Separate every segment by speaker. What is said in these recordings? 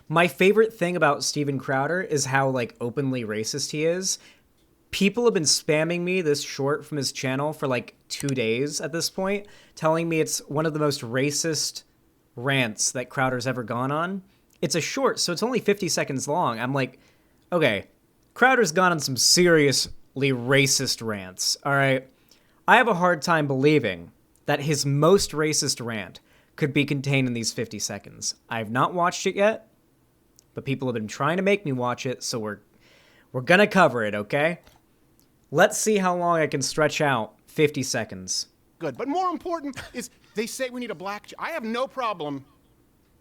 Speaker 1: My favorite thing about Steven Crowder is how like openly racist he is. People have been spamming me this short from his channel for like 2 days at this point, telling me it's one of the most racist rants that Crowder's ever gone on. It's a short, so it's only 50 seconds long. I'm like, okay, Crowder's gone on some seriously racist rants, all right? I have a hard time believing that his most racist rant could be contained in these 50 seconds. I have not watched it yet, but people have been trying to make me watch it, so we're gonna cover it, okay? Let's see how long I can stretch out 50 seconds.
Speaker 2: Good, but more important is they say we need a black... I have no problem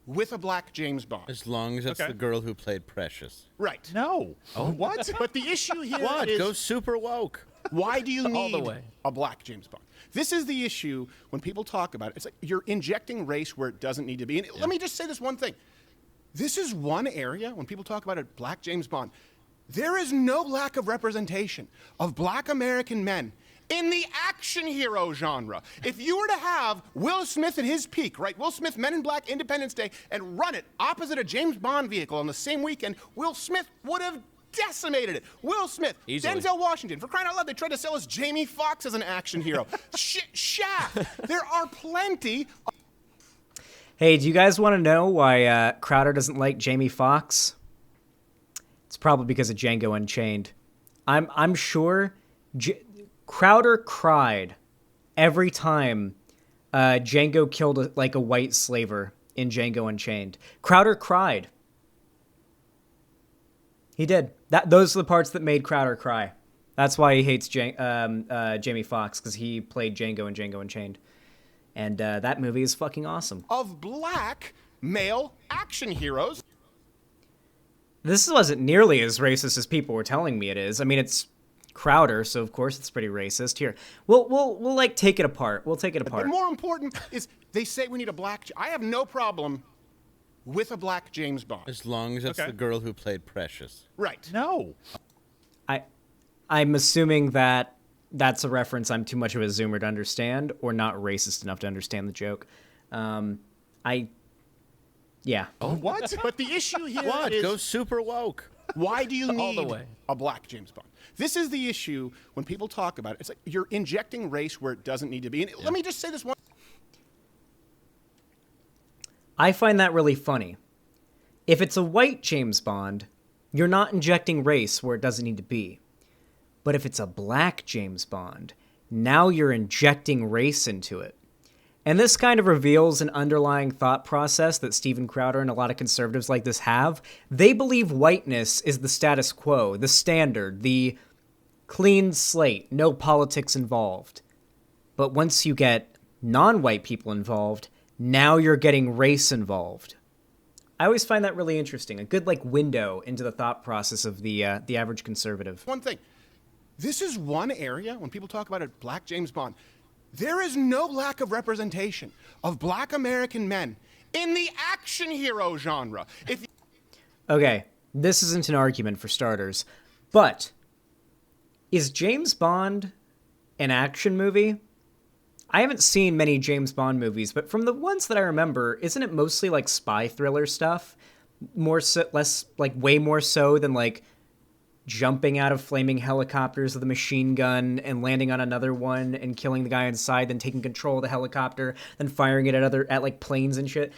Speaker 2: with a black James Bond.
Speaker 3: As long as it's the girl who played Precious.
Speaker 2: Right.
Speaker 4: No.
Speaker 2: Oh, what? But the issue here
Speaker 3: What?
Speaker 2: is...
Speaker 3: Go super woke.
Speaker 2: Why do you
Speaker 4: All the
Speaker 2: need
Speaker 4: way.
Speaker 2: a black James Bond? This is the issue when people talk about it. It's like you're injecting race where it doesn't need to be. And let me just say this one thing. This is one area, when people talk about a black James Bond, there is no lack of representation of black American men in the action hero genre. If you were to have Will Smith at his peak, right? Will Smith, Men in Black, Independence Day, and run it opposite a James Bond vehicle on the same weekend, Will Smith would have decimated it. Will Smith,
Speaker 4: Easily.
Speaker 2: Denzel Washington, for crying out loud, they tried to sell us Jamie Foxx as an action hero. Shaq. There are plenty.
Speaker 1: Hey, do you guys want to know why Crowder doesn't like Jamie Foxx? It's probably because of Django Unchained. I'm sure Crowder cried every time Django killed a white slaver in Django Unchained. Crowder cried. He did. Those are the parts that made Crowder cry. That's why he hates Jamie Foxx, because he played Django in Django Unchained. And that movie is fucking awesome.
Speaker 2: Of black male action heroes.
Speaker 1: This wasn't nearly as racist as people were telling me it is. I mean, it's Crowder, so of course it's pretty racist. Here, we'll like take it apart. We'll take it apart.
Speaker 2: But more important is they say we need a black... I have no problem with a black James Bond.
Speaker 3: As long as it's the girl who played Precious.
Speaker 2: Right.
Speaker 4: No.
Speaker 1: I'm assuming that that's a reference I'm too much of a zoomer to understand, or not racist enough to understand the joke. Yeah.
Speaker 4: Oh, what?
Speaker 2: But the issue here
Speaker 3: What?
Speaker 2: is...
Speaker 3: Go super woke.
Speaker 2: Why do you
Speaker 4: All the
Speaker 2: need
Speaker 4: way.
Speaker 2: a black James Bond? This is the issue when people talk about it. It's like you're injecting race where it doesn't need to be. And let me just say this one.
Speaker 1: I find that really funny. If it's a white James Bond, you're not injecting race where it doesn't need to be. But if it's a black James Bond, now you're injecting race into it. And this kind of reveals an underlying thought process that Steven Crowder and a lot of conservatives like this have. They believe whiteness is the status quo, the standard, the clean slate, no politics involved. But once you get non-white people involved, now you're getting race involved. I always find that really interesting. A good window into the thought process of the average conservative.
Speaker 2: One thing. This is one area when people talk about a black James Bond. There is no lack of representation of black American men in the action hero genre.
Speaker 1: Okay, this isn't an argument for starters, but is James Bond an action movie? I haven't seen many James Bond movies, but from the ones that I remember, isn't it mostly spy thriller stuff? Way more so than jumping out of flaming helicopters with a machine gun and landing on another one and killing the guy inside, then taking control of the helicopter, then firing it at planes and shit.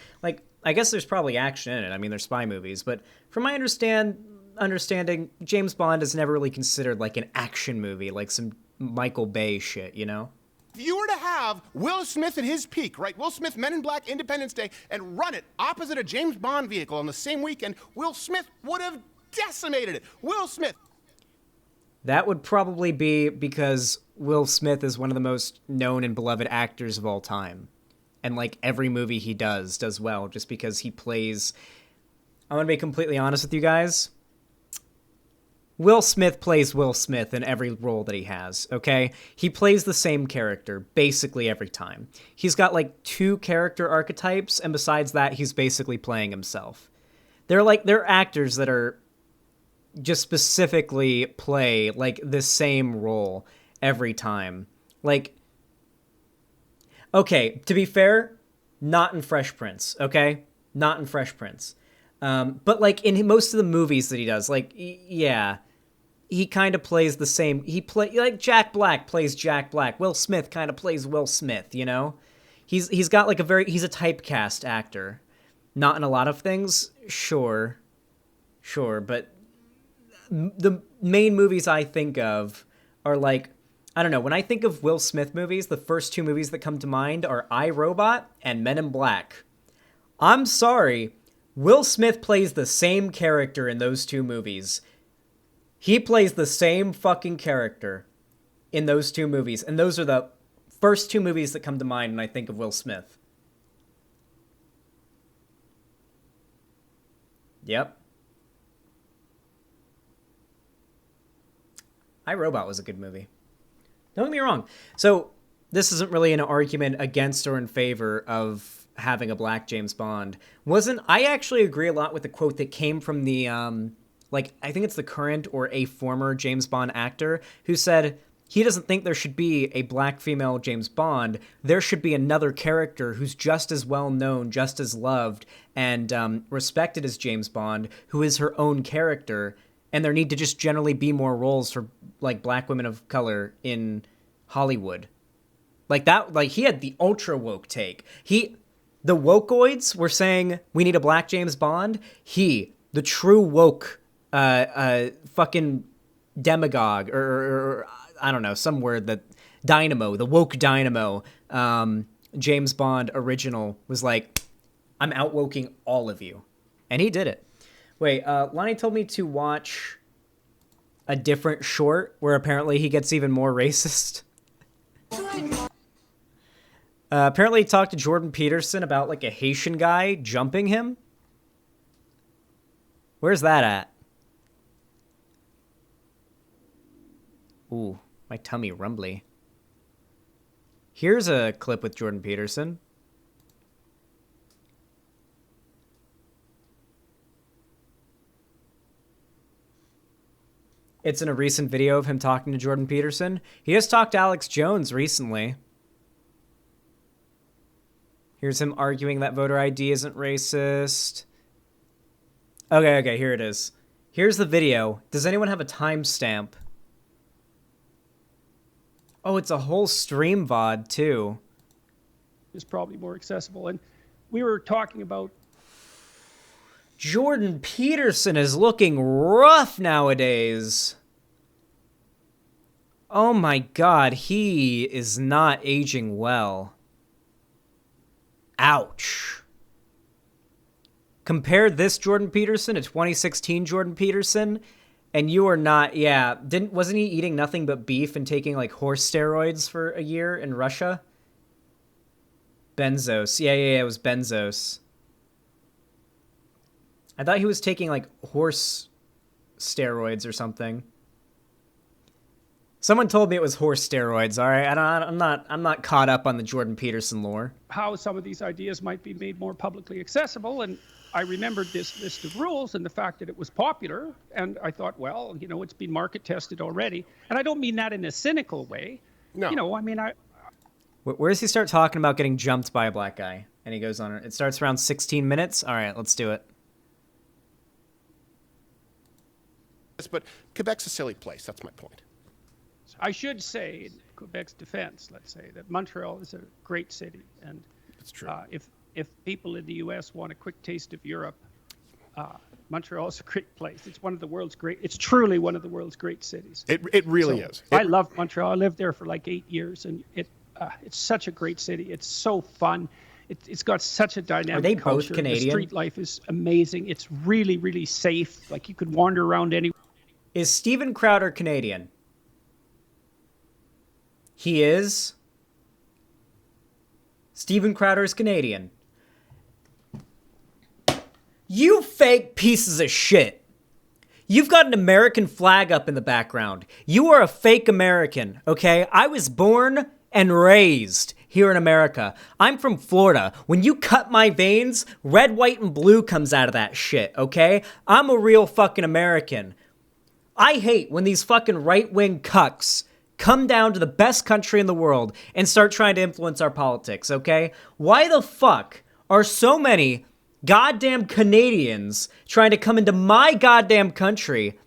Speaker 1: I guess there's probably action in it. I mean, they're spy movies, but from my understanding, James Bond is never really considered an action movie, like some Michael Bay shit, you know?
Speaker 2: If you were to have Will Smith at his peak, right? Will Smith, Men in Black, Independence Day, and run it opposite a James Bond vehicle on the same weekend, Will Smith would have decimated it. Will Smith.
Speaker 1: That would probably be because Will Smith is one of the most known and beloved actors of all time. And every movie he does well, just because he plays... I'm going to be completely honest with you guys. Will Smith plays Will Smith in every role that he has, okay? He plays the same character basically every time. He's got 2 character archetypes, and besides that, he's basically playing himself. They're actors that are just specifically play the same role every time. Okay, to be fair, not in Fresh Prince, okay? Not in Fresh Prince. But like in most of the movies that he does, like yeah, he kind of plays the same. Like Jack Black plays Jack Black. Will Smith kind of plays Will Smith. You know, he's got like he's a typecast actor. Not in a lot of things, sure, but the main movies I think of are like, I don't know, when I think of Will Smith movies, the first two movies that come to mind are I, Robot and Men in Black. I'm sorry, Will Smith plays the same character in those two movies. He plays the same fucking character in those two movies, and those are the first two movies that come to mind when I think of Will Smith. Yep. I, Robot was a good movie. Don't get me wrong. So this isn't really an argument against or in favor of having a black James Bond. I actually agree a lot with the quote that came from the, I think it's the current or a former James Bond actor who said he doesn't think there should be a black female James Bond. There should be another character who's just as well known, just as loved, and respected as James Bond, who is her own character. And there need to just generally be more roles for like black women of color in Hollywood. Like that, like he had the ultra woke take. The wokeoids were saying we need a black James Bond. The true woke, fucking demagogue or I don't know, some word that dynamo, the woke dynamo, James Bond original was like, I'm outwoking all of you. And he did it. Wait, Lonnie told me to watch a different short where apparently he gets even more racist. Apparently he talked to Jordan Peterson about like a Haitian guy jumping him. Where's that at? Ooh, my tummy rumbly. Here's a clip with Jordan Peterson. It's in a recent video of him talking to Jordan Peterson. He just talked to Alex Jones recently. Here's him arguing that voter ID isn't racist. Okay, here it is. Here's the video. Does anyone have a timestamp? Oh, it's a whole stream VOD, too.
Speaker 4: Is probably more accessible. And we were talking about...
Speaker 1: Jordan Peterson is looking rough nowadays. Oh my god, he is not aging well. Ouch. Compare this Jordan Peterson to 2016 Jordan Peterson, and you are not, wasn't he eating nothing but beef and taking like horse steroids for a year in Russia? Benzos. Yeah, it was Benzos. I thought he was taking like horse steroids or something. Someone told me it was horse steroids. All right, I'm not caught up on the Jordan Peterson lore.
Speaker 4: How some of these ideas might be made more publicly accessible, and I remembered this list of rules and the fact that it was popular, and I thought, well, it's been market tested already, and I don't mean that in a cynical way.
Speaker 2: No,
Speaker 4: I mean
Speaker 1: Where does he start talking about getting jumped by a black guy? And he goes on. It starts around 16 minutes. All right, let's do it.
Speaker 2: But Quebec's a silly place. That's my point.
Speaker 4: I should say, in Quebec's defense, let's say, that Montreal is a great city. And
Speaker 2: that's true.
Speaker 4: If people in the U.S. want a quick taste of Europe, Montreal is a great place. It's truly one of the world's great cities.
Speaker 2: It really is.
Speaker 4: I love Montreal. I lived there for like 8 years, and it's such a great city. It's so fun. It's got such a dynamic
Speaker 1: Are they
Speaker 4: culture.
Speaker 1: both Canadian?
Speaker 4: The street life is amazing. It's really, really safe. Like you could wander around anywhere.
Speaker 1: Is Steven Crowder Canadian? He is. Steven Crowder is Canadian. You fake pieces of shit. You've got an American flag up in the background. You are a fake American, okay? I was born and raised here in America. I'm from Florida. When you cut my veins, red, white, and blue comes out of that shit, okay? I'm a real fucking American. I hate when these fucking right-wing cucks come down to the best country in the world and start trying to influence our politics, okay? Why the fuck are so many goddamn Canadians trying to come into my goddamn country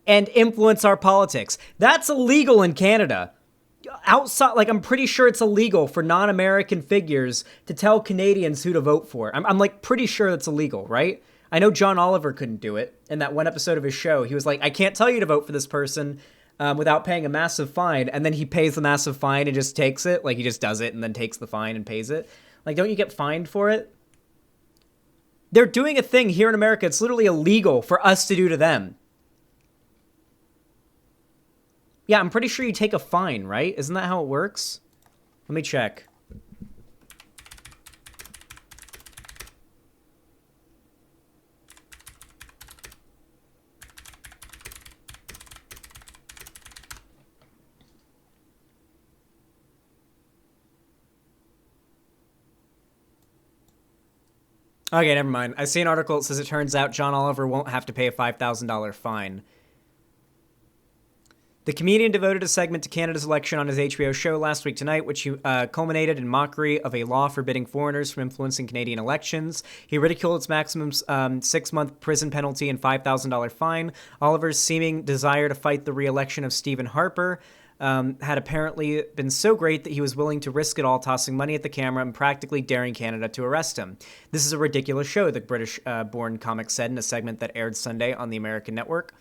Speaker 1: and influence our politics. That's illegal in Canada. Outside, like, I'm pretty sure it's illegal for non-American figures to tell Canadians who to vote for. I'm like pretty sure that's illegal, right? I know John Oliver couldn't do it in that one episode of his show. He was like, I can't tell you to vote for this person without paying a massive fine. And then he pays the massive fine and just takes it. Like, he just does it and then takes the fine and pays it. Like, don't you get fined for it? They're doing a thing here in America. It's literally illegal for us to do to them. Yeah, I'm pretty sure you take a fine, right? Isn't that how it works? Let me check. Okay, never mind. I see an article that says it turns out John Oliver won't have to pay a $5,000 fine. The comedian devoted a segment to Canada's election on his HBO show Last Week Tonight, which culminated in mockery of a law forbidding foreigners from influencing Canadian elections. He ridiculed its maximum 6-month prison penalty and $5,000 fine. Oliver's seeming desire to fight the re-election of Stephen Harper had apparently been so great that he was willing to risk it all, tossing money at the camera and practically daring Canada to arrest him. This is a ridiculous show, the British-born comic said in a segment that aired Sunday on the American network.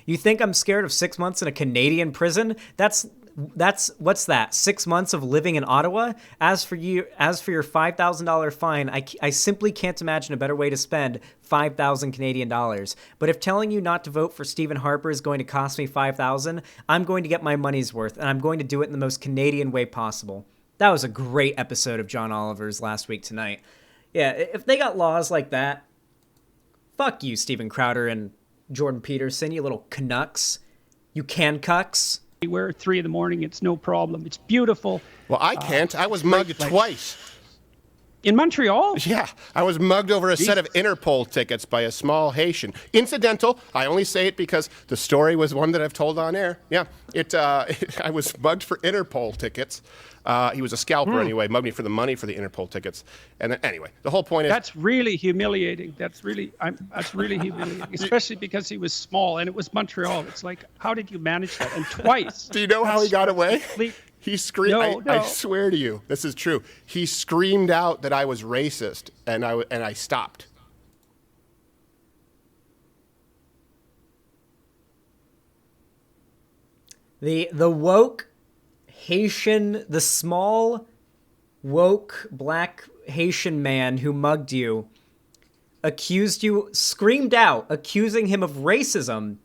Speaker 1: You think I'm scared of 6 months in a Canadian prison? That's what's that? 6 months of living in Ottawa? As for your $5,000 fine, I simply can't imagine a better way to spend 5,000 Canadian dollars. But if telling you not to vote for Stephen Harper is going to cost me 5,000, I'm going to get my money's worth, and I'm going to do it in the most Canadian way possible. That was a great episode of John Oliver's Last Week Tonight. Yeah, if they got laws like that, fuck you, Steven Crowder and Jordan Peterson, you little Canucks. You can cucks.
Speaker 4: Anywhere at 3 a.m, it's no problem. It's beautiful.
Speaker 2: Well, I can't. I was mugged twice.
Speaker 4: In Montreal?
Speaker 2: Yeah, I was mugged over a set of Interpol tickets by a small Haitian. Incidental. I only say it because the story was one that I've told on air. Yeah, I was mugged for Interpol tickets. He was a scalper anyway, mugged me for the money for the Interpol tickets. And then, anyway, the whole point is...
Speaker 4: That's really humiliating. That's really humiliating, especially because he was small and it was Montreal. It's like, how did you manage that? And twice.
Speaker 2: Do you know how he got away? He screamed.
Speaker 4: No.
Speaker 2: I swear to you, this is true. He screamed out that I was racist, and I stopped.
Speaker 1: The woke Haitian, the small woke black Haitian man who mugged you, screamed out, accusing him of racism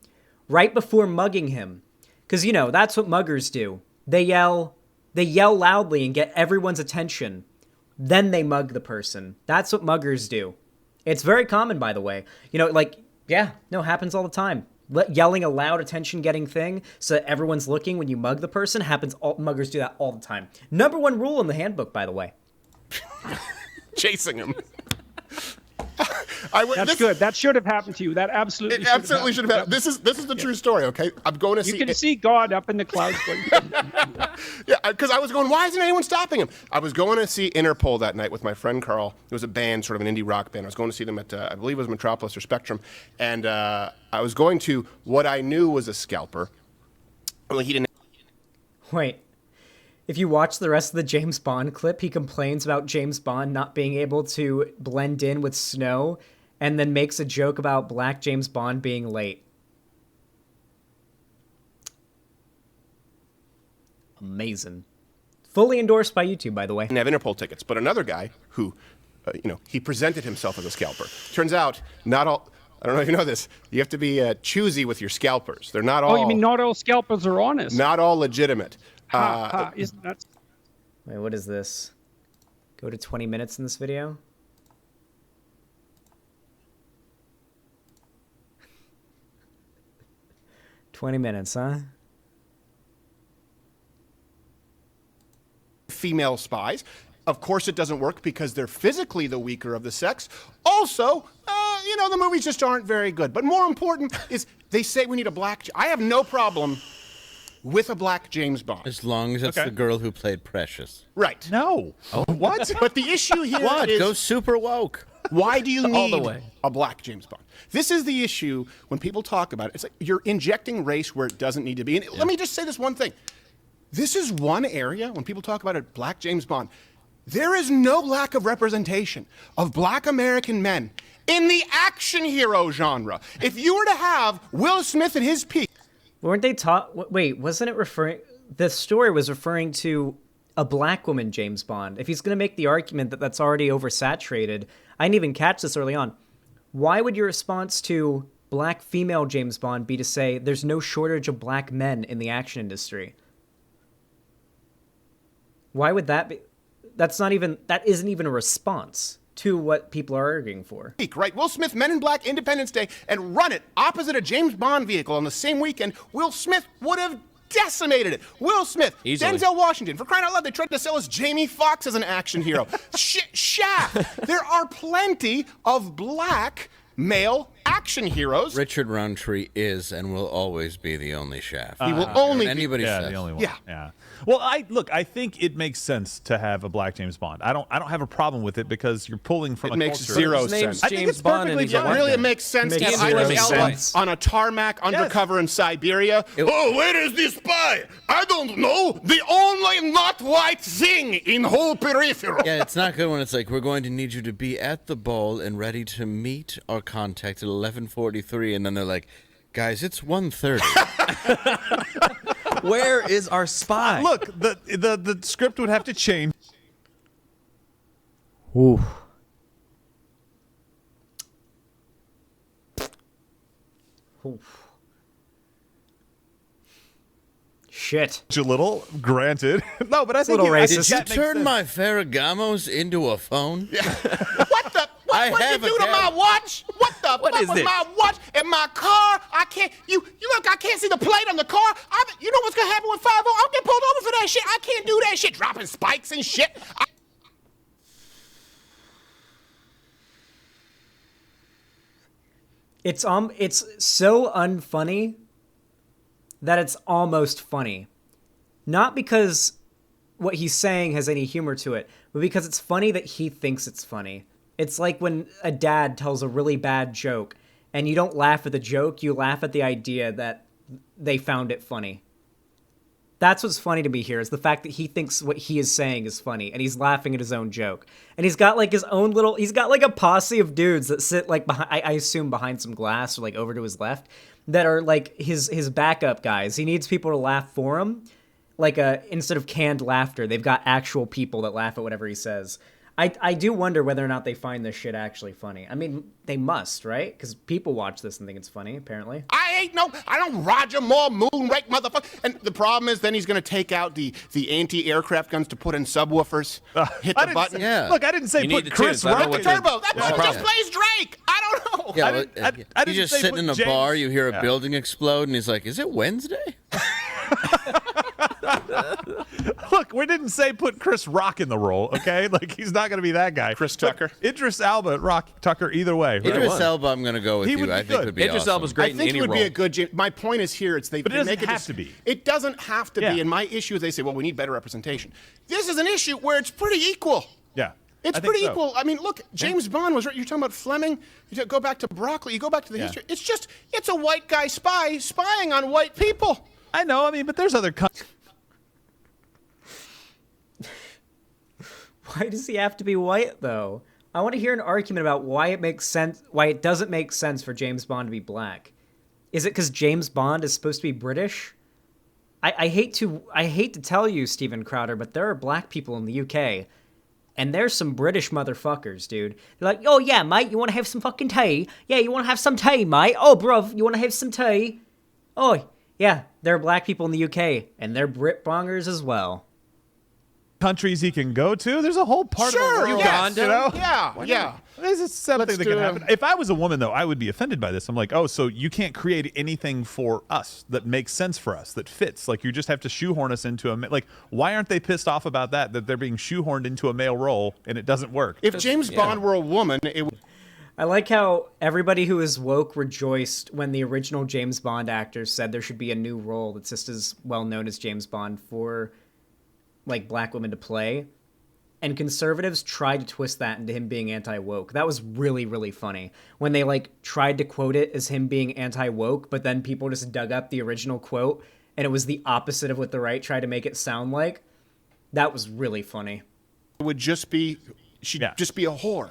Speaker 1: right before mugging him. Because, that's what muggers do. They yell loudly and get everyone's attention. Then they mug the person. That's what muggers do. It's very common, by the way. Happens all the time. Yelling a loud attention-getting thing so that everyone's looking when you mug the person happens. Muggers do that all the time. Number 1 rule in the handbook, by the way.
Speaker 2: Chasing him.
Speaker 4: That's good. That should have happened to you. That absolutely should have happened.
Speaker 2: This is the true story, okay? I'm going to see...
Speaker 4: You can see God up in the clouds.
Speaker 2: Yeah, because I was going, why isn't anyone stopping him? I was going to see Interpol that night with my friend Carl. It was a band, sort of an indie rock band. I was going to see them at, I believe it was Metropolis or Spectrum. And I was going to what I knew was a scalper. Only he didn't...
Speaker 1: Wait. If you watch the rest of the James Bond clip, he complains about James Bond not being able to blend in with snow and then makes a joke about Black James Bond being late. Amazing. Fully endorsed by YouTube, by the way.
Speaker 2: Didn't have Interpol tickets, but another guy who, he presented himself as a scalper. Turns out, not all... I don't know if you know this. You have to be choosy with your scalpers. They're not all...
Speaker 4: Oh, you mean not all scalpers are honest?
Speaker 2: Not all legitimate.
Speaker 4: Isn't that...
Speaker 1: Wait, what is this? Go to 20 minutes in this video? $20 minutes, huh?
Speaker 2: Female spies. Of course it doesn't work because they're physically the weaker of the sex. Also, the movies just aren't very good. But more important is they say we need a black... I have no problem with a black James Bond.
Speaker 3: As long as it's the girl who played Precious.
Speaker 2: Right.
Speaker 5: No.
Speaker 2: Oh, what? But the issue here
Speaker 3: What?
Speaker 2: is...
Speaker 3: Go super woke.
Speaker 2: Why do you
Speaker 5: All the
Speaker 2: need
Speaker 5: way.
Speaker 2: a black James Bond? This is the issue when people talk about it. It's like you're injecting race where it doesn't need to be. And let me just say this one thing. This is one area when people talk about a black James Bond. There is no lack of representation of black American men in the action hero genre. If you were to have Will Smith at his peak.
Speaker 1: Weren't they taught? Wait, wasn't it referring? The story was referring to a black woman James Bond. If he's going to make the argument that that's already oversaturated, I didn't even catch this early on. Why would your response to black female James Bond be to say there's no shortage of black men in the action industry? Why would that be? That isn't even a response to what people are arguing for.
Speaker 2: Right, Will Smith, Men in Black, Independence Day, and run it opposite a James Bond vehicle on the same weekend, Will Smith would have decimated it. Will Smith,
Speaker 3: Easily.
Speaker 2: Denzel Washington, for crying out loud, they tried to sell us Jamie Foxx as an action hero. Shaft. There are plenty of black male action heroes.
Speaker 3: Richard Roundtree is and will always be the only Shaft.
Speaker 2: He will only be.
Speaker 3: Anybody says.
Speaker 6: the only one.
Speaker 2: Yeah.
Speaker 6: Well, I think it makes sense to have a black James Bond. I don't have a problem with it because you're pulling from
Speaker 2: It
Speaker 6: a
Speaker 2: makes
Speaker 6: culture.
Speaker 2: zero
Speaker 5: His name's
Speaker 2: sense.
Speaker 6: I think
Speaker 5: James
Speaker 6: it's
Speaker 5: Bond and
Speaker 6: perfectly
Speaker 5: he's a
Speaker 6: fine.
Speaker 5: white
Speaker 2: Really,
Speaker 5: guy.
Speaker 2: it makes sense
Speaker 1: Makes
Speaker 2: to have
Speaker 1: zero
Speaker 2: Idris Elba
Speaker 1: sense.
Speaker 2: on a tarmac undercover in Siberia. Oh, where is this spy? I don't know. The only not white thing in whole peripheral.
Speaker 3: Yeah, it's not good when it's like, we're going to need you to be at the ball and ready to meet our contact at 11:43, and then they're like, guys, it's 1:30.
Speaker 5: Where is our spy?
Speaker 6: Look, the script would have to change.
Speaker 1: Ooh. Shit.
Speaker 6: A little, granted. No, but I think
Speaker 1: little
Speaker 6: I
Speaker 1: racist.
Speaker 6: think
Speaker 3: Did you
Speaker 6: that makes
Speaker 3: turn
Speaker 6: sense.
Speaker 3: my Ferragamos into a phone?
Speaker 2: What the?
Speaker 3: I
Speaker 2: What did
Speaker 3: have
Speaker 2: you
Speaker 3: a
Speaker 2: do to
Speaker 3: cat.
Speaker 2: my watch? What the
Speaker 5: What
Speaker 2: fuck
Speaker 5: is
Speaker 2: was
Speaker 5: this?
Speaker 2: my watch and my car? I can't. You look. I can't see the plate on the car. You know what's gonna happen with 50? I'll get pulled over for that shit. I can't do that shit. Dropping spikes and shit.
Speaker 1: It's so unfunny that it's almost funny. Not because what he's saying has any humor to it, but because it's funny that he thinks it's funny. It's like when a dad tells a really bad joke and you don't laugh at the joke, you laugh at the idea that they found it funny. That's what's funny to me here, is the fact that he thinks what he is saying is funny and he's laughing at his own joke. And he's got like his own little, he's got like a posse of dudes that sit like behind, I assume behind some glass or like over to his left, that are like his backup guys. He needs people to laugh for him. Like instead of canned laughter, they've got actual people that laugh at whatever he says. I do wonder whether or not they find this shit actually funny. I mean, they must, right? Because people watch this and think it's funny, apparently.
Speaker 2: I don't Roger Moore moonrake motherfucker. And the problem is then he's gonna take out the anti-aircraft guns to put in subwoofers. Hit
Speaker 6: I
Speaker 2: the
Speaker 6: didn't
Speaker 2: button.
Speaker 6: say-
Speaker 3: Yeah.
Speaker 6: Look, I didn't say
Speaker 5: You need
Speaker 6: put
Speaker 5: the
Speaker 6: Chris
Speaker 5: tunes. I don't know
Speaker 6: Rock
Speaker 5: what
Speaker 6: in.
Speaker 5: the-
Speaker 2: Turbo. That one
Speaker 3: problem.
Speaker 2: just plays Drake. I don't know.
Speaker 3: Yeah,
Speaker 6: I didn't
Speaker 3: you're
Speaker 6: say
Speaker 3: just sitting
Speaker 6: put
Speaker 3: in a
Speaker 6: James-
Speaker 3: bar, you hear a
Speaker 6: Yeah.
Speaker 3: building explode, and he's like, is it Wednesday?
Speaker 6: Look, we didn't say put Chris Rock in the role, okay? Like, he's not going to be that guy.
Speaker 2: Chris Tucker.
Speaker 6: But Idris Elba, Rock Tucker, either way. right?
Speaker 3: Idris
Speaker 5: one.
Speaker 3: Elba, I'm going to go with
Speaker 6: He
Speaker 3: you.
Speaker 6: would be
Speaker 3: I think
Speaker 6: good.
Speaker 3: would be
Speaker 5: Idris
Speaker 3: awesome.
Speaker 5: Elba's great
Speaker 2: I
Speaker 5: in
Speaker 2: think
Speaker 5: any
Speaker 2: it would
Speaker 5: role.
Speaker 2: be a good James. My point is here, it's they
Speaker 6: But it
Speaker 2: they
Speaker 6: doesn't
Speaker 2: make it
Speaker 6: have to be.
Speaker 2: It doesn't have to
Speaker 6: Yeah.
Speaker 2: be. And my issue is they say, well, we need better representation. This is an issue where it's pretty equal.
Speaker 6: Yeah.
Speaker 2: It's
Speaker 6: I think
Speaker 2: pretty
Speaker 6: so.
Speaker 2: equal. I mean, look, James Bond was right. You're talking about Fleming. Go back to Broccoli. You go back to the history. It's a white guy spying on white people.
Speaker 6: I know, I mean, but there's other
Speaker 1: Why does he have to be white, though? I want to hear an argument about why it doesn't make sense for James Bond to be black. Is it because James Bond is supposed to be British? I hate to tell you, Stephen Crowder, but there are black people in the UK, and there's some British motherfuckers, dude. They're like, oh yeah, mate, you want to have some fucking tea? Yeah, you want to have some tea, mate? Oh, bruv, you want to have some tea? Oh, yeah, there are black people in the UK, and they're Brit bongers as well.
Speaker 6: countries he can go to. There's a whole part
Speaker 2: Sure,
Speaker 6: of the world,
Speaker 2: yes.
Speaker 6: you know?
Speaker 2: Yeah.
Speaker 6: This is something
Speaker 2: Let's
Speaker 6: that
Speaker 2: do-
Speaker 6: can happen. If I was a woman, though, I would be offended by this. I'm like, oh, so you can't create anything for us that makes sense for us, that fits. Like, you just have to shoehorn us into a... Like, why aren't they pissed off about that they're being shoehorned into a male role and it doesn't work?
Speaker 2: If James Bond were a woman, it would...
Speaker 1: I like how everybody who is woke rejoiced when the original James Bond actors said there should be a new role that's just as well known as James Bond for, like, black women to play. and conservatives tried to twist that into him being anti-woke. That was really, really funny. When they, like, tried to quote it as him being anti-woke, but then people just dug up the original quote, and it was the opposite of what the right tried to make it sound like. That was really funny.
Speaker 2: It would just be, she'd just be a whore.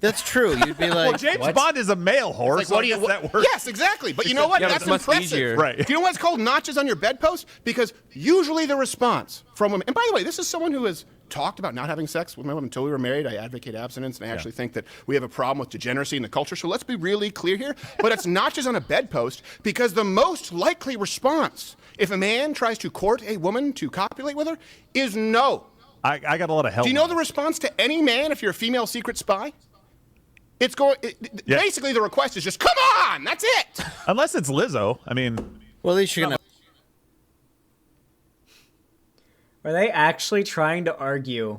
Speaker 3: That's true. You'd be like,
Speaker 6: Well, James Bond is a male whore,
Speaker 2: Like,
Speaker 6: so
Speaker 2: what
Speaker 6: I
Speaker 2: do you?
Speaker 6: guess that works.
Speaker 2: Yes, exactly. But you know what?
Speaker 5: Yeah, but
Speaker 2: That's
Speaker 5: it's much
Speaker 2: impressive.
Speaker 5: easier.
Speaker 6: Right.
Speaker 2: Do you know why it's called notches on your bedpost? Because usually the response from women. And by the way, this is someone who has talked about not having sex with my women until we were married. I advocate abstinence, and I actually think that we have a problem with degeneracy in the culture. So let's be really clear here. But it's notches on a bedpost because the most likely response, if a man tries to court a woman to copulate with her, is no.
Speaker 6: I got a lot of help.
Speaker 2: Do you know the response to any man if you're a female secret spy? It's going. Basically, the request is just, "Come on, that's it."
Speaker 6: Unless it's Lizzo. I mean,
Speaker 3: well, at least you're gonna.
Speaker 1: Are they actually trying to argue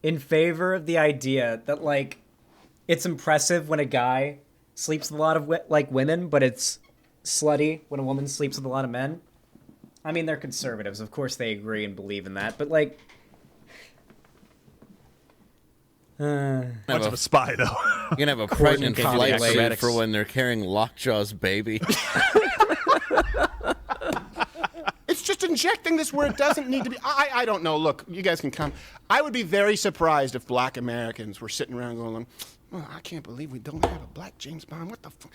Speaker 1: in favor of the idea that, like, it's impressive when a guy sleeps with a lot of women, but it's slutty when a woman sleeps with a lot of men? I mean, they're conservatives. Of course they agree and believe in that, but, like...
Speaker 6: much of a spy, though.
Speaker 3: You're gonna have a pregnant
Speaker 5: can do the
Speaker 3: flight suit
Speaker 5: acrobatics.
Speaker 3: for when they're carrying Lockjaw's baby.
Speaker 2: It's just injecting this where it doesn't need to be. I don't know. Look, you guys can come. I would be very surprised if black Americans were sitting around going, "Oh, I can't believe we don't have a black James Bond. What the fuck?"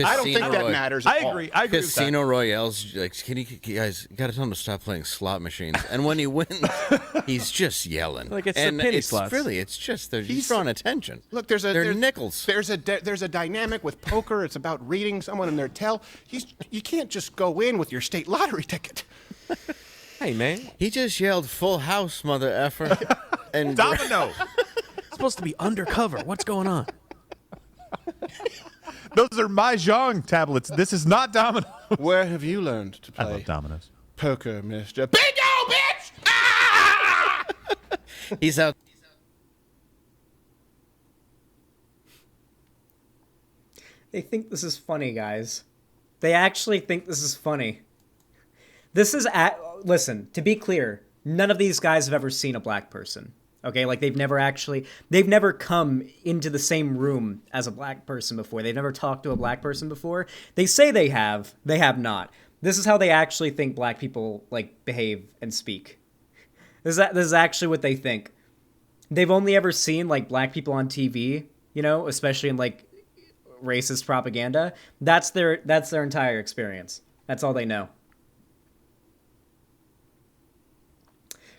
Speaker 2: I don't think
Speaker 3: Casino
Speaker 2: that
Speaker 3: Roy-
Speaker 2: matters
Speaker 6: I
Speaker 2: at all.
Speaker 6: agree. I agree with that.
Speaker 3: Casino Royale's like, can you guys got to tell him to stop playing slot machines? And when he wins, he's just yelling.
Speaker 5: Like it's the
Speaker 3: and
Speaker 5: penny
Speaker 3: it's
Speaker 5: slots.
Speaker 3: really, it's just he's
Speaker 2: He's-
Speaker 3: drawing attention.
Speaker 2: Look,
Speaker 3: they're nickels.
Speaker 2: There's a dynamic with poker. It's about reading someone in their tell. You can't just go in with your state lottery ticket.
Speaker 5: Hey, man.
Speaker 3: He just yelled "Full House, mother effer," and
Speaker 6: Domino.
Speaker 5: It's supposed to be undercover. What's going on?
Speaker 6: Those are Mahjong tablets. This is not Domino.
Speaker 2: Where have you learned to
Speaker 6: I
Speaker 2: play
Speaker 6: love dominoes.
Speaker 2: poker, Mister Bingo, bitch? Ah!
Speaker 3: he's out.
Speaker 1: They think this is funny, guys. They actually think this is funny. This is listen, to be clear, none of these guys have ever seen a black person. Okay, like they've never come into the same room as a black person before. They've never talked to a black person before. They say they have not. This is how they actually think black people like behave and speak. This is actually what they think. They've only ever seen like black people on TV, you know, especially in like racist propaganda. That's their entire experience. That's all they know.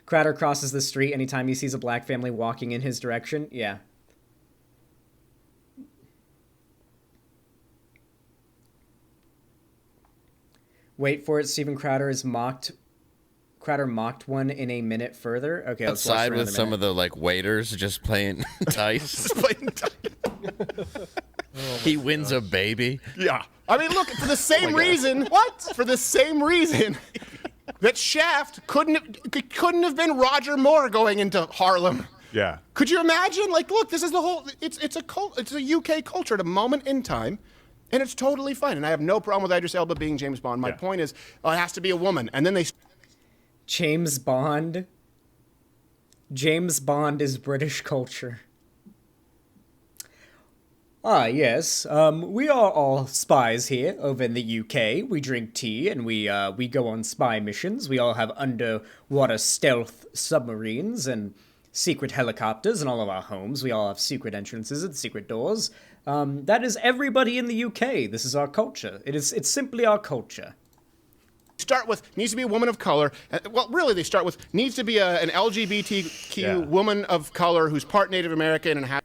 Speaker 1: Crowder crosses the street anytime he sees a black family walking in his direction. Yeah. Wait for it. Steven Crowder mocked one in a minute further. Okay, let's watch
Speaker 3: Outside
Speaker 1: for
Speaker 3: with
Speaker 1: another
Speaker 3: some
Speaker 1: minute.
Speaker 3: of the like waiters just playing dice.
Speaker 2: Oh
Speaker 3: He wins a baby.
Speaker 2: Yeah. I mean, look, for the same reason. For the same reason that Shaft couldn't have been Roger Moore going into Harlem.
Speaker 6: Yeah.
Speaker 2: Could you imagine? Like, look, this is the whole. It's a UK culture at a moment in time, and it's totally fine. And I have no problem with Idris Elba being James Bond. My point is, it has to be a woman. And then they.
Speaker 1: James Bond. James Bond is British culture. Ah, yes. We are all spies here over in the UK. We drink tea and we go on spy missions. We all have underwater stealth submarines and secret helicopters in all of our homes. We all have secret entrances and secret doors. That is everybody in the UK. This is our culture. It's simply our culture.
Speaker 2: Start with needs to be a woman of color. Well, really, they start with needs to be an LGBTQ woman of color who's part Native American and has.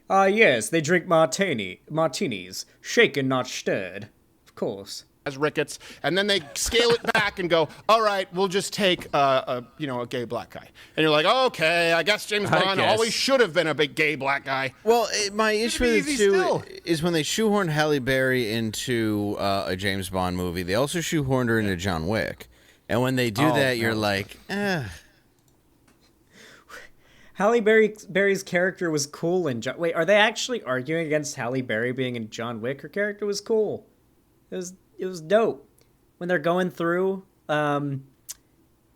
Speaker 1: Yes, they drink martinis, shaken, not stirred. Of course.
Speaker 2: Has rickets, and then they scale it back and go, all right, we'll just take a gay black guy. And you're like, okay, I guess James Bond always should have been a big gay black guy.
Speaker 3: Well, my issue with
Speaker 2: easy
Speaker 3: it too
Speaker 2: still.
Speaker 3: is when they shoehorn Halle Berry into a James Bond movie, they also shoehorned her into John Wick. And when they do that, you're like,
Speaker 1: Halle Berry's character was cool in John... Wait, are they actually arguing against Halle Berry being in John Wick? Her character was cool. It was dope. When they're going through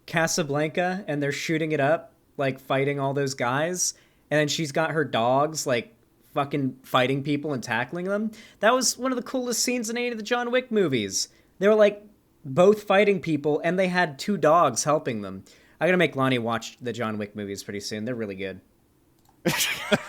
Speaker 1: Casablanca and they're shooting it up like fighting all those guys, and then she's got her dogs like fucking fighting people and tackling them. That was one of the coolest scenes in any of the John Wick movies. They were like both fighting people, and they had 2 dogs helping them. I'm gonna make Lonnie watch the John Wick movies pretty soon. They're really good.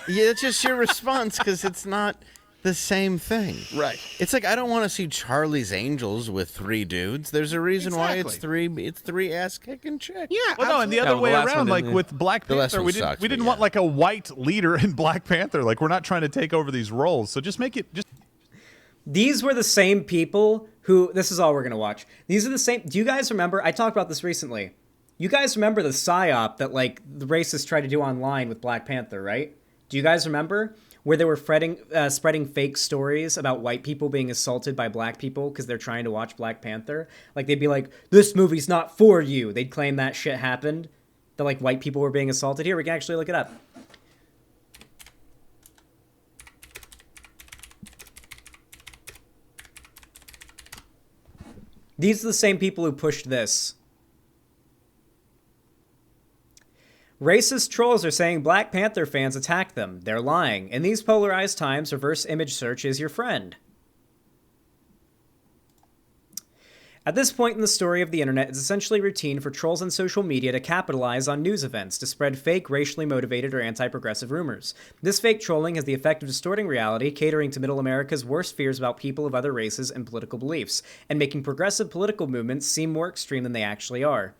Speaker 3: Yeah, it's just your response because it's not the same thing.
Speaker 2: Right.
Speaker 3: It's like I don't want to see Charlie's Angels with 3 dudes. There's a reason why it's
Speaker 2: Exactly.
Speaker 3: three ass kicking chicks.
Speaker 2: Yeah.
Speaker 6: Well, no, and the
Speaker 5: Yeah,
Speaker 6: other
Speaker 5: well,
Speaker 6: way
Speaker 5: the last
Speaker 6: around,
Speaker 5: one
Speaker 6: like
Speaker 5: didn't,
Speaker 6: with Black
Speaker 3: The last
Speaker 6: Panther,
Speaker 3: one
Speaker 6: we didn't
Speaker 3: sucks,
Speaker 6: we
Speaker 3: but
Speaker 6: didn't
Speaker 3: yeah.
Speaker 6: want like a white leader in Black Panther. Like we're not trying to take over these roles. So just make it just.
Speaker 1: These were the same people who, this is all we're gonna watch. These are the same. Do you guys remember? I talked about this recently. You guys remember the psyop that like the racists tried to do online with Black Panther, right? Do you guys remember where they were spreading fake stories about white people being assaulted by black people because they're trying to watch Black Panther? Like they'd be like, "This movie's not for you." They'd claim that shit happened. That like white people were being assaulted. Here, we can actually look it up. These are the same people who pushed this. Racist trolls are saying Black Panther fans attacked them. They're lying. In these polarized times, reverse image search is your friend. At this point in the story of the internet, it's essentially routine for trolls on social media to capitalize on news events to spread fake, racially motivated, or anti-progressive rumors. This fake trolling has the effect of distorting reality, catering to middle America's worst fears about people of other races and political beliefs, and making progressive political movements seem more extreme than they actually are.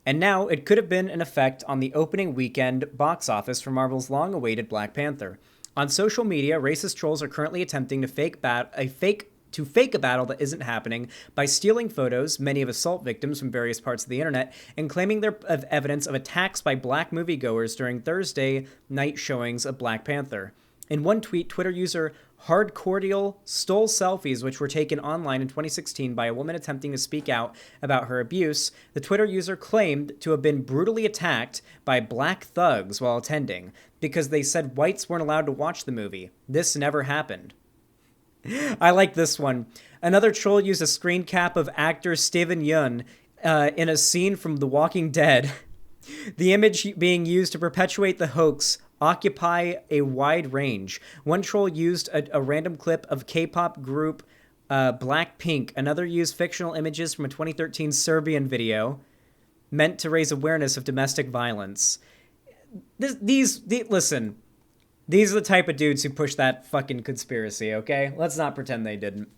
Speaker 1: And now, it could have been an effect on the opening weekend box office for Marvel's long-awaited Black Panther. On social media, racist trolls are currently attempting to fake a battle that isn't happening by stealing photos, many of assault victims from various parts of the internet, and claiming they're of evidence of attacks by black moviegoers during Thursday night showings of Black Panther. In one tweet, Twitter user Hardcordial stole selfies which were taken online in 2016 by a woman attempting to speak out about her abuse. The Twitter user claimed to have been brutally attacked by black thugs while attending because they said whites weren't allowed to watch the movie. This never happened. I like this one. Another troll used a screen cap of actor Steven Yeun in a scene from The Walking Dead. The image being used to perpetuate the hoax occupy a wide range. One troll used a random clip of K-pop group Blackpink. Another used fictional images from a 2013 Serbian video meant to raise awareness of domestic violence. Listen, these are the type of dudes who push that fucking conspiracy, okay? Let's not pretend they didn't.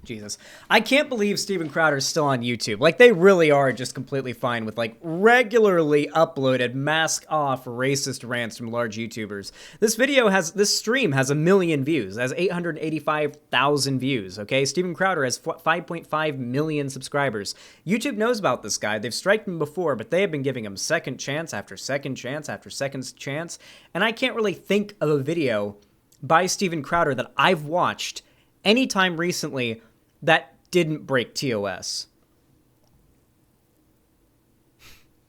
Speaker 1: Jesus. I can't believe Steven Crowder's still on YouTube. Like, they really are just completely fine with, like, regularly uploaded, mask-off racist rants from large YouTubers. This stream has 1 million views. It has 885,000 views, okay? Steven Crowder has 5.5 million subscribers. YouTube knows about this guy. They've striked him before, but they have been giving him second chance after second chance after second chance. And I can't really think of a video by Steven Crowder that I've watched anytime recently that didn't break TOS.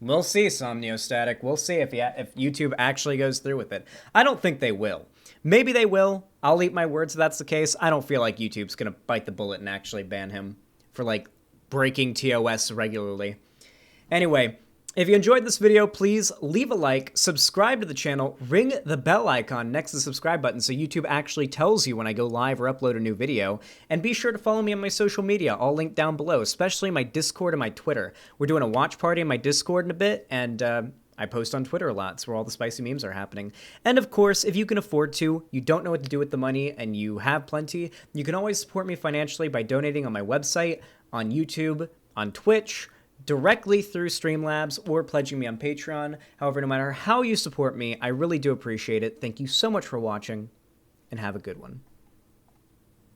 Speaker 1: We'll see, Somniostatic. We'll see if YouTube actually goes through with it. I don't think they will. Maybe they will. I'll eat my words if that's the case. I don't feel like YouTube's going to bite the bullet and actually ban him for, like, breaking TOS regularly. Anyway, if you enjoyed this video, please leave a like, subscribe to the channel, ring the bell icon next to the subscribe button so YouTube actually tells you when I go live or upload a new video, and be sure to follow me on my social media, all linked down below, especially my Discord and my Twitter. We're doing a watch party in my Discord in a bit, and I post on Twitter a lot. It's where all the spicy memes are happening. And of course, if you can afford to, you don't know what to do with the money, and you have plenty, you can always support me financially by donating on my website, on YouTube, on Twitch, directly through Streamlabs, or pledging me on Patreon. However, no matter how you support me, I really do appreciate it. Thank you so much for watching, and have a good one.